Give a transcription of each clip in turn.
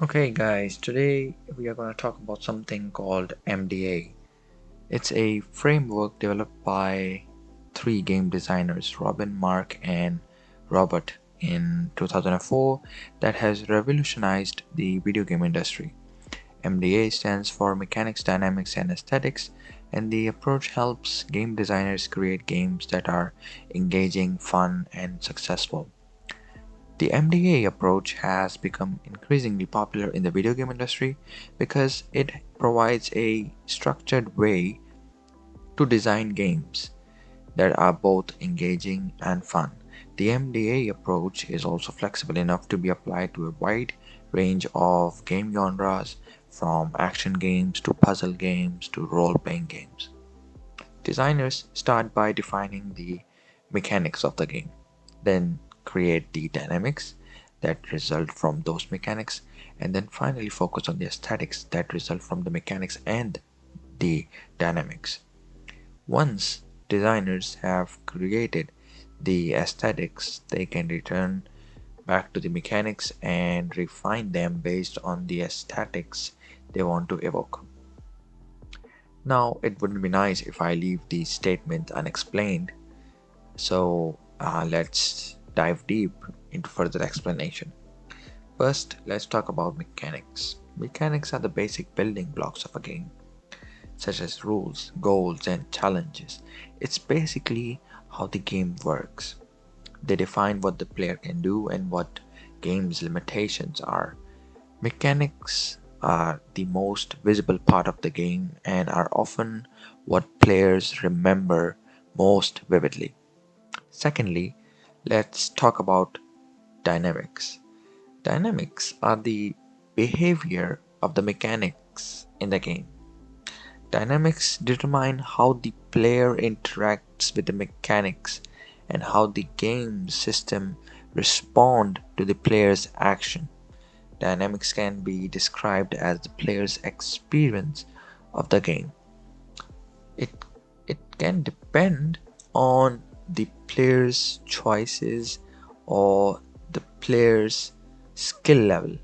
Okay guys, today we are going to talk about something called MDA. It's a framework developed by three game designers, Robin, Mark and Robert in 2004 that has revolutionized the video game industry. MDA stands for Mechanics, Dynamics and Aesthetics, and the approach helps game designers create games that are engaging, fun and successful. The MDA approach has become increasingly popular in the video game industry because it provides a structured way to design games that are both engaging and fun. The MDA approach is also flexible enough to be applied to a wide range of game genres, from action games to puzzle games to role-playing games. Designers start by defining the mechanics of the game, then create the dynamics that result from those mechanics, and then finally focus on the aesthetics that result from the mechanics and the dynamics. Once designers have created the aesthetics, they can return back to the mechanics and refine them based on the aesthetics they want to evoke. Now, it wouldn't be nice if I leave these statements unexplained, so let's dive deep into further explanation. First, let's talk about mechanics. Mechanics are the basic building blocks of a game, such as rules, goals, and challenges. It's basically how the game works. They define what the player can do and what game's limitations are. Mechanics are the most visible part of the game and are often what players remember most vividly. Secondly, let's talk about dynamics. Dynamics are the behavior of the mechanics in the game. Dynamics determine how the player interacts with the mechanics and how the game system respond to the player's action. Dynamics can be described as the player's experience of the game. It, it can depend on the player's choices or the player's skill level,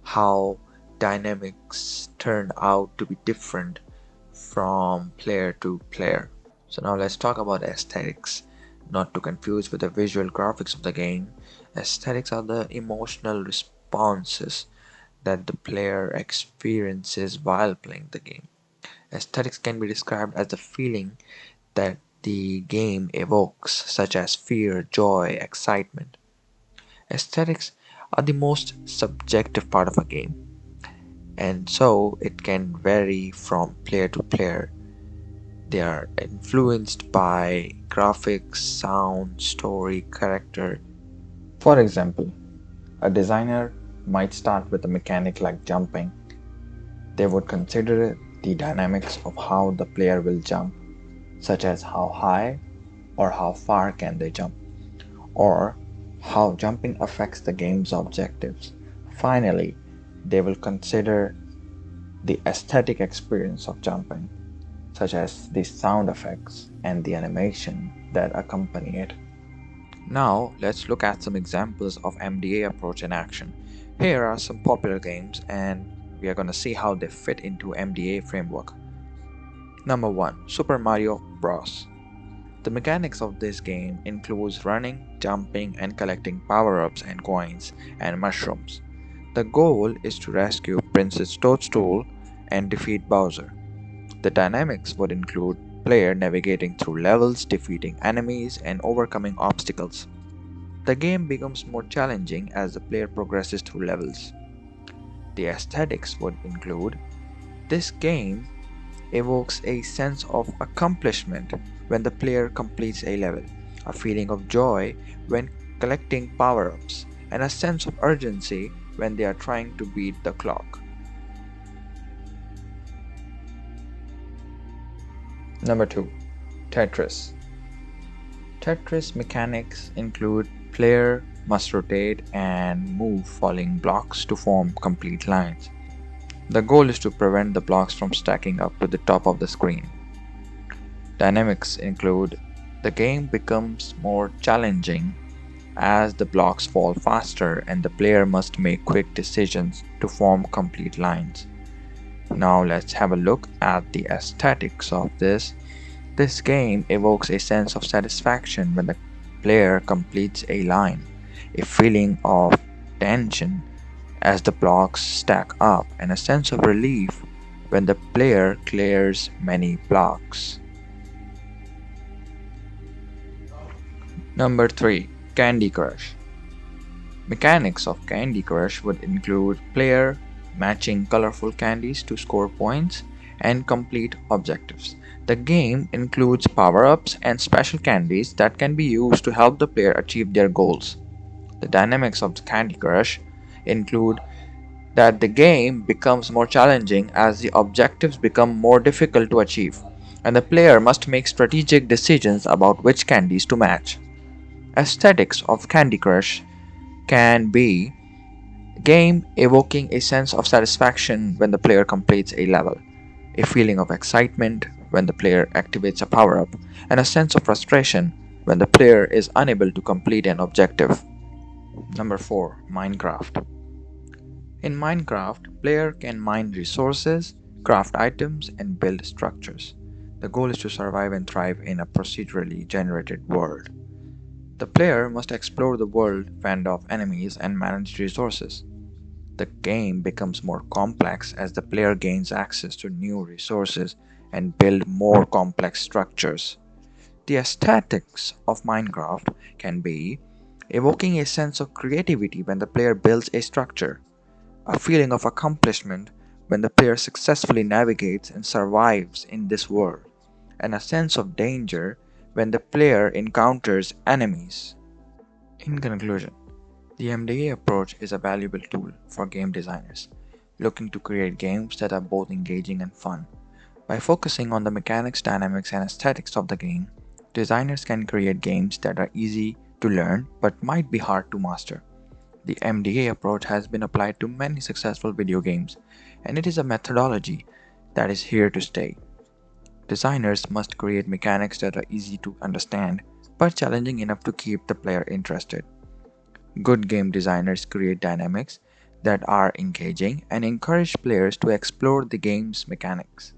how dynamics turn out to be different from player to player. So now let's talk about aesthetics. Not to confuse with the visual graphics of the game, aesthetics are the emotional responses that the player experiences while playing the game. Aesthetics can be described as the feeling that the game evokes, such as fear, joy, excitement. Aesthetics are the most subjective part of a game, and so it can vary from player to player. They are influenced by graphics, sound, story, character. For example, a designer might start with a mechanic like jumping. They would consider the dynamics of how the player will jump, such as how high or how far can they jump, or how jumping affects the game's objectives. Finally, they will consider the aesthetic experience of jumping, such as the sound effects and the animation that accompany it. Now, let's look at some examples of MDA approach in action. Here are some popular games, and we are going to see how they fit into MDA framework. Number 1. Super Mario Bros. The mechanics of this game includes running, jumping, and collecting power-ups and coins and mushrooms. The goal is to rescue Princess Toadstool and defeat Bowser. The dynamics would include player navigating through levels, defeating enemies, and overcoming obstacles. The game becomes more challenging as the player progresses through levels. The aesthetics would include this game evokes a sense of accomplishment when the player completes a level, a feeling of joy when collecting power-ups, and a sense of urgency when they are trying to beat the clock. Number 2. Tetris. Tetris mechanics include player must rotate and move falling blocks to form complete lines. The goal is to prevent the blocks from stacking up to the top of the screen. Dynamics include the game becomes more challenging as the blocks fall faster and the player must make quick decisions to form complete lines. Now let's have a look at the aesthetics of this. This game evokes a sense of satisfaction when the player completes a line, a feeling of tension as the blocks stack up, and a sense of relief when the player clears many blocks. Number 3. Candy Crush. Mechanics of Candy Crush would include player matching colorful candies to score points and complete objectives. The game includes power-ups and special candies that can be used to help the player achieve their goals. The dynamics of the Candy Crush include that the game becomes more challenging as the objectives become more difficult to achieve, and the player must make strategic decisions about which candies to match. Aesthetics of Candy Crush can be game evoking a sense of satisfaction when the player completes a level, a feeling of excitement when the player activates a power up, and a sense of frustration when the player is unable to complete an objective. Number 4. Minecraft. In Minecraft, player can mine resources, craft items, and build structures. The goal is to survive and thrive in a procedurally generated world. The player must explore the world, fend off enemies, and manage resources. The game becomes more complex as the player gains access to new resources and build more complex structures. The aesthetics of Minecraft can be evoking a sense of creativity when the player builds a structure, a feeling of accomplishment when the player successfully navigates and survives in this world, and a sense of danger when the player encounters enemies. In conclusion, the MDA approach is a valuable tool for game designers looking to create games that are both engaging and fun. By focusing on the mechanics, dynamics, and aesthetics of the game, designers can create games that are easy to learn but might be hard to master. The MDA approach has been applied to many successful video games, and it is a methodology that is here to stay. Designers must create mechanics that are easy to understand but challenging enough to keep the player interested. Good game designers create dynamics that are engaging and encourage players to explore the game's mechanics.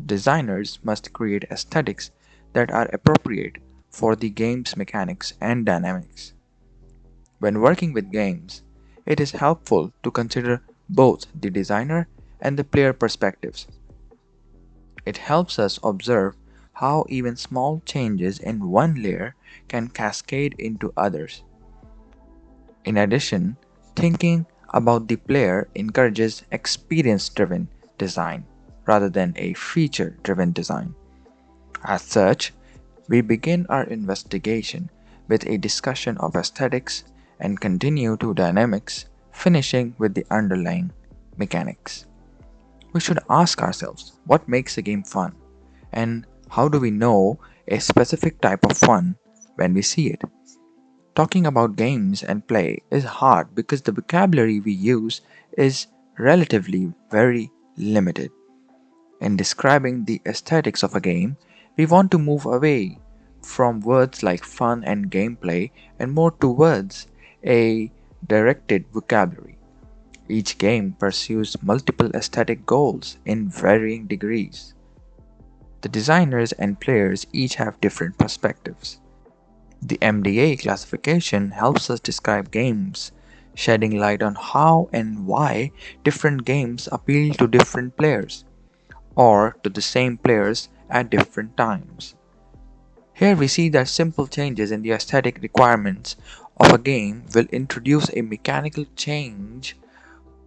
Designers must create aesthetics that are appropriate for the game's mechanics and dynamics. When working with games, it is helpful to consider both the designer and the player perspectives. It helps us observe how even small changes in one layer can cascade into others. In addition, thinking about the player encourages experience-driven design rather than a feature-driven design. As such, we begin our investigation with a discussion of aesthetics and continue to dynamics, finishing with the underlying mechanics. We should ask ourselves what makes a game fun, and how do we know a specific type of fun when we see it. Talking about games and play is hard because the vocabulary we use is relatively very limited. In describing the aesthetics of a game, we want to move away from words like fun and gameplay and more towards a directed vocabulary. Each game pursues multiple aesthetic goals in varying degrees. The designers and players each have different perspectives. The MDA classification helps us describe games, shedding light on how and why different games appeal to different players, or to the same players at different times. Here we see that simple changes in the aesthetic requirements of a game will introduce a mechanical change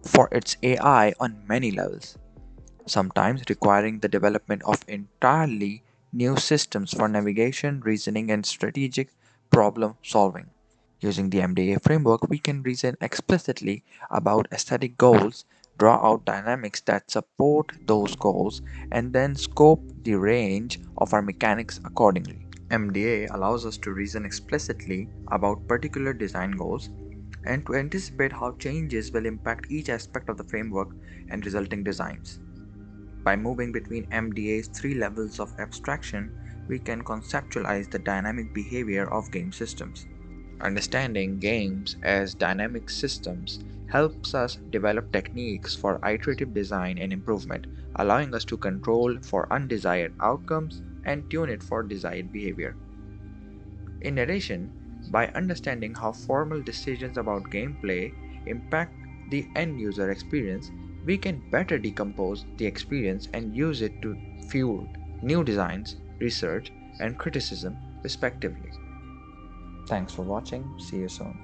for its AI on many levels, sometimes requiring the development of entirely new systems for navigation, reasoning, and strategic problem solving. Using the MDA framework, we can reason explicitly about aesthetic goals, draw out dynamics that support those goals, and then scope the range of our mechanics accordingly. MDA allows us to reason explicitly about particular design goals and to anticipate how changes will impact each aspect of the framework and resulting designs. By moving between MDA's three levels of abstraction, we can conceptualize the dynamic behavior of game systems. Understanding games as dynamic systems helps us develop techniques for iterative design and improvement, allowing us to control for undesired outcomes and tune it for desired behavior. In addition, by understanding how formal decisions about gameplay impact the end user experience, we can better decompose the experience and use it to fuel new designs, research, and criticism, respectively. Thanks for watching. See you soon.